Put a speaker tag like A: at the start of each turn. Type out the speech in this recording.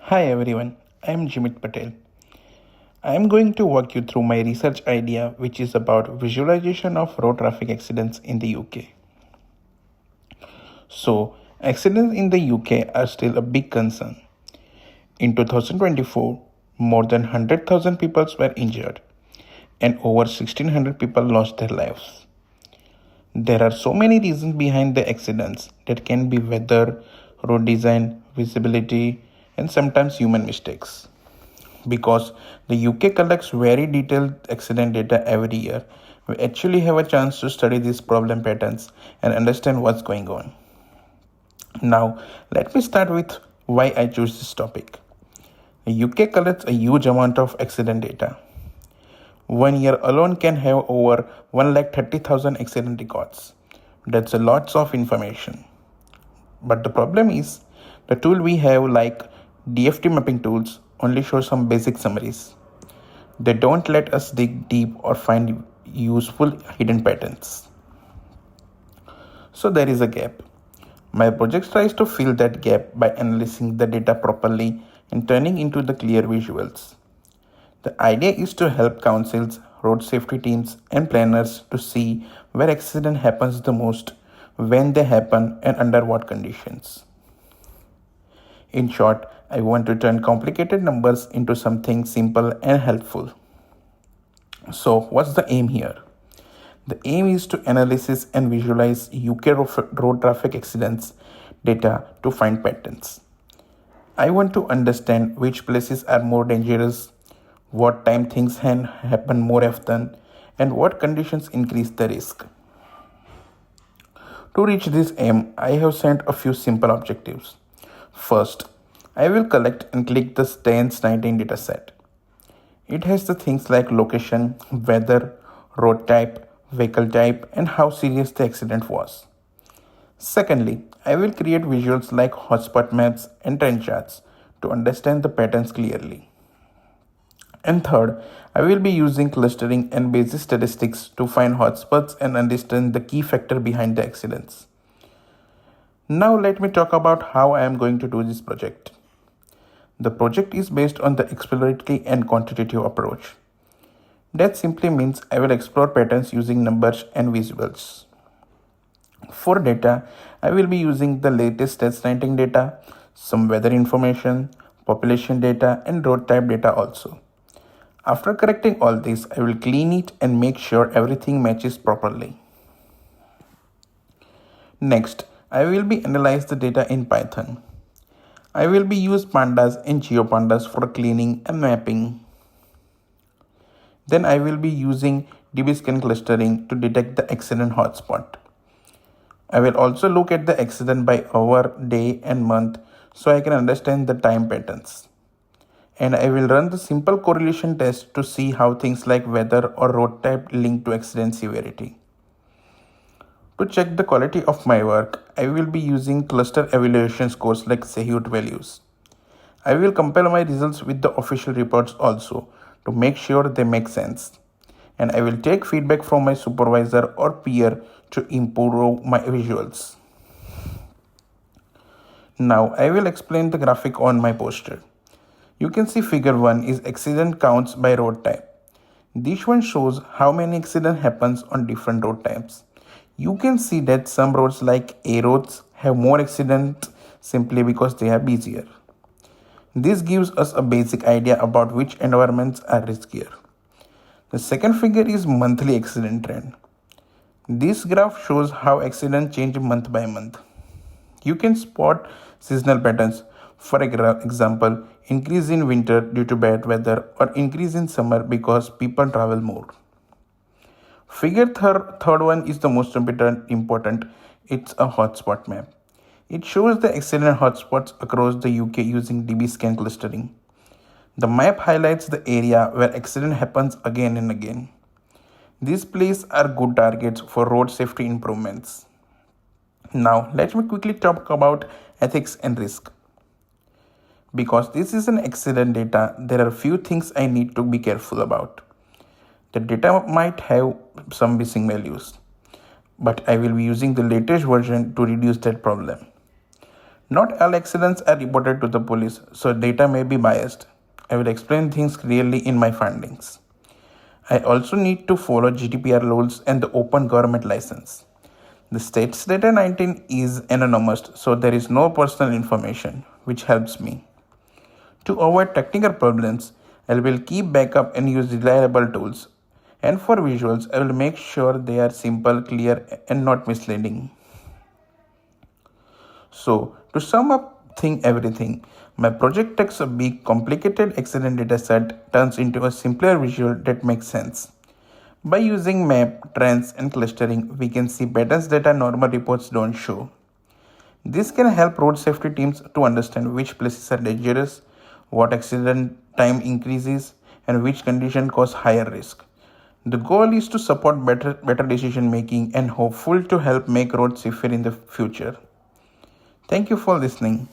A: Hi everyone, I am Jimit Patel. I am going to walk you through my research idea, which is about visualization of road traffic accidents in the UK. So, accidents in the UK are still a big concern. In 2024, more than 100,000 people were injured and over 1600 people lost their lives. There are so many reasons behind the accidents that can be weather, road design, visibility, and sometimes human mistakes. Because the UK collects very detailed accident data every year, we actually have a chance to study these problem patterns and understand what's going on. Now, let me start with why I chose this topic. The UK collects a huge amount of accident data. 1 year alone can have over 130,000 accident records. That's a lots of information. But the problem is, the tool we have, like DFT mapping tools, only show some basic summaries. They don't let us dig deep or find useful hidden patterns. So there is a gap. My project tries to fill that gap by analyzing the data properly and turning into the clear visuals. The idea is to help councils, road safety teams, and planners to see where accident happens the most, when they happen, and under what conditions. In short, I want to turn complicated numbers into something simple and helpful. So, what's the aim here? The aim is to analyze and visualize UK road traffic accidents data to find patterns. I want to understand which places are more dangerous, what time things can happen more often, and what conditions increase the risk. To reach this aim, I have set a few simple objectives. First, I will collect and click the TENS 19 dataset. It has the things like location, weather, road type, vehicle type, and how serious the accident was. Secondly, I will create visuals like hotspot maps and trend charts to understand the patterns clearly. And third, I will be using clustering and basic statistics to find hotspots and understand the key factor behind the accidents. Now let me talk about how I am going to do this project. The project is based on the exploratory and quantitative approach. That simply means I will explore patterns using numbers and visuals. For data, I will be using the latest test ranking data, some weather information, population data, and road type data also. After correcting all this, I will clean it and make sure everything matches properly. Next, I will be analyze the data in Python. I will be use pandas and geopandas for cleaning and mapping. Then I will be using dbscan clustering to detect the accident hotspot. I will also look at the accident by hour, day and month so I can understand the time patterns. And I will run the simple correlation test to see how things like weather or road type link to accident severity. To check the quality of my work, I will be using cluster evaluation scores like Sehut values. I will compare my results with the official reports also to make sure they make sense. And I will take feedback from my supervisor or peer to improve my visuals. Now I will explain the graphic on my poster. You can see figure 1 is accident counts by road type. This one shows how many accident happens on different road types. You can see that some roads like A roads have more accidents simply because they are busier. This gives us a basic idea about which environments are riskier. The second figure is monthly accident trend. This graph shows how accidents change month by month. You can spot seasonal patterns. For example, increase in winter due to bad weather or increase in summer because people travel more. Figure third one is the most important. It's a hotspot map. It shows the accident hotspots across the UK using dbscan clustering. The map highlights the area where accident happens again and again. These places are good targets for road safety improvements. Now, let me quickly talk about ethics and risk. Because this is an accident data, there are few things I need to be careful about. The data might have some missing values, but I will be using the latest version to reduce that problem. Not all accidents are reported to the police, so data may be biased. I will explain things clearly in my findings. I also need to follow GDPR rules and the open government license. The state's data 19 is anonymous, so there is no personal information, which helps me. To avoid technical problems, I will keep backup and use reliable tools. And for visuals, I will make sure they are simple, clear, and not misleading. So, to sum up everything, my project takes a big, complicated accident data set, turns into a simpler visual that makes sense. By using map, trends, and clustering, we can see patterns that our normal reports don't show. This can help road safety teams to understand which places are dangerous, what accident time increases, and which condition cause higher risk. The goal is to support better decision making and hopeful to help make roads safer in the future. Thank you for listening.